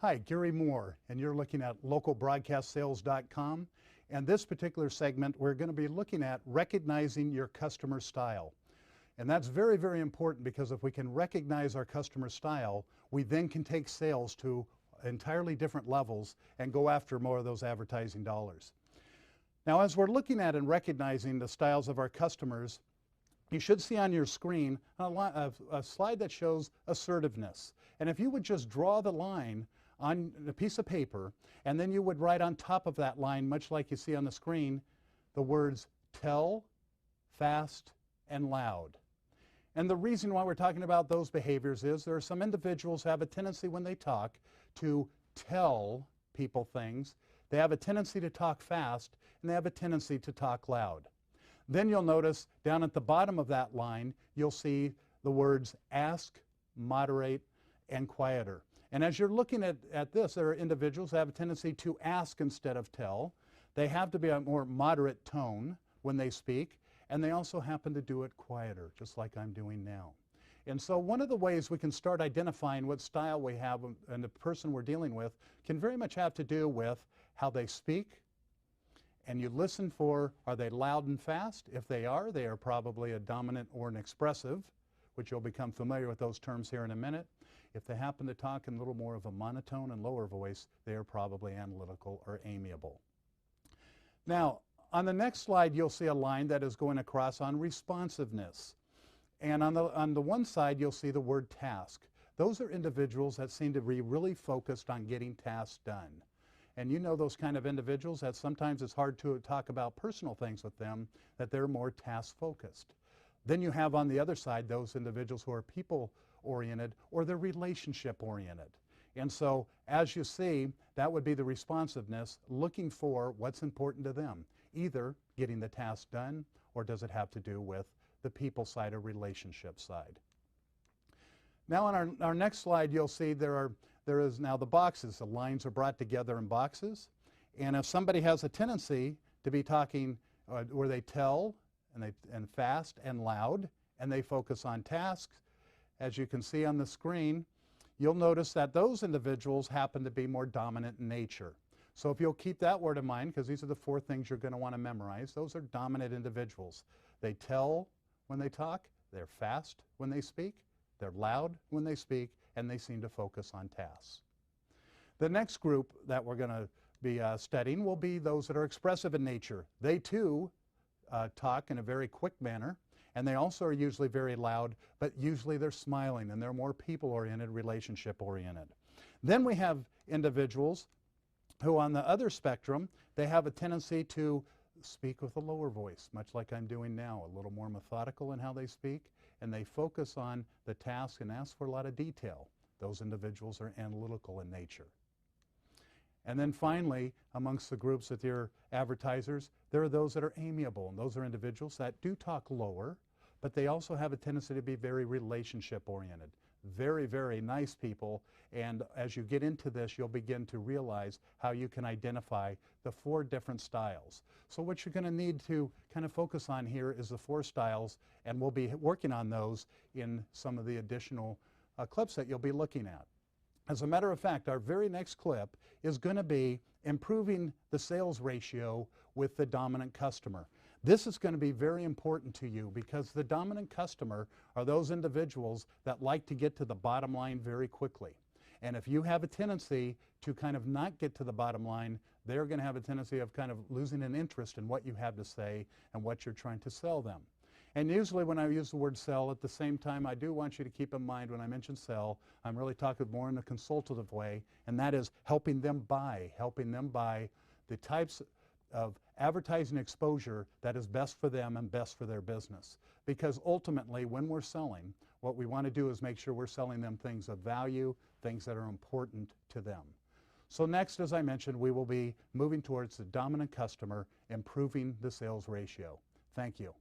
Hi, Gary Moore, and you're looking at localbroadcastsales.com. And this particular segment, we're going to be looking at recognizing your customer style. And that's very, very important, because if we can recognize our customer style, we then can take sales to entirely different levels and go after more of those advertising dollars. Now, as we're looking at and recognizing the styles of our customers, you should see on your screen a slide that shows assertiveness. And if you would just draw the line on a piece of paper, and then you would write on top of that line, much like you see on the screen, the words tell, fast, and loud. And the reason why we're talking about those behaviors is there are some individuals who have a tendency when they talk to tell people things. They have a tendency to talk fast, and they have a tendency to talk loud. Then you'll notice down at the bottom of that line, you'll see the words ask, moderate, and quieter. And as you're looking at this, there are individuals that have a tendency to ask instead of tell. They have to be a more moderate tone when they speak, and they also happen to do it quieter, just like I'm doing now. And so one of the ways we can start identifying what style we have and the person we're dealing with can very much have to do with how they speak. And you listen for, are they loud and fast? If they are probably a dominant or an expressive, which you'll become familiar with those terms here in a minute. If they happen to talk in a little more of a monotone and lower voice, they are probably analytical or amiable. Now, on the next slide, you'll see a line that is going across on responsiveness. And on the one side, you'll see the word task. Those are individuals that seem to be really focused on getting tasks done. And you know those kind of individuals that sometimes it's hard to talk about personal things with them, that they're more task-focused. Then you have on the other side those individuals who are people-oriented or they're relationship-oriented. And so, as you see, that would be the responsiveness, looking for what's important to them, either getting the task done or does it have to do with the people side or relationship side. Now on our next slide, you'll see there is now the boxes. The lines are brought together in boxes. And if somebody has a tendency to be talking where they tell and fast and loud, and they focus on tasks, as you can see on the screen, you'll notice that those individuals happen to be more dominant in nature. So if you'll keep that word in mind, because these are the four things you're going to want to memorize, those are dominant individuals. They tell when they talk, they're fast when they speak, they're loud when they speak, and they seem to focus on tasks. The next group that we're going to be studying will be those that are expressive in nature. They too talk in a very quick manner, and they also are usually very loud, but usually they're smiling and they're more people-oriented, relationship-oriented. Then we have individuals who on the other spectrum, they have a tendency to speak with a lower voice, much like I'm doing now, a little more methodical in how they speak, and they focus on the task and ask for a lot of detail. Those individuals are analytical in nature. And then finally, amongst the groups with your advertisers, there are those that are amiable, and those are individuals that do talk lower, but they also have a tendency to be very relationship-oriented. Very, very nice people, and as you get into this, you'll begin to realize how you can identify the four different styles. So what you're going to need to kind of focus on here is the four styles, and we'll be working on those in some of the additional clips that you'll be looking at. As a matter of fact, our very next clip is going to be improving the sales ratio with the dominant customer. This is going to be very important to you because the dominant customer are those individuals that like to get to the bottom line very quickly. And if you have a tendency to kind of not get to the bottom line, they're going to have a tendency of kind of losing an interest in what you have to say and what you're trying to sell them. And usually when I use the word sell, at the same time, I do want you to keep in mind when I mention sell, I'm really talking more in a consultative way, and that is helping them buy the types of advertising exposure that is best for them and best for their business. Because ultimately, when we're selling, what we want to do is make sure we're selling them things of value, things that are important to them. So next, as I mentioned, we will be moving towards the dominant customer, improving the sales ratio. Thank you.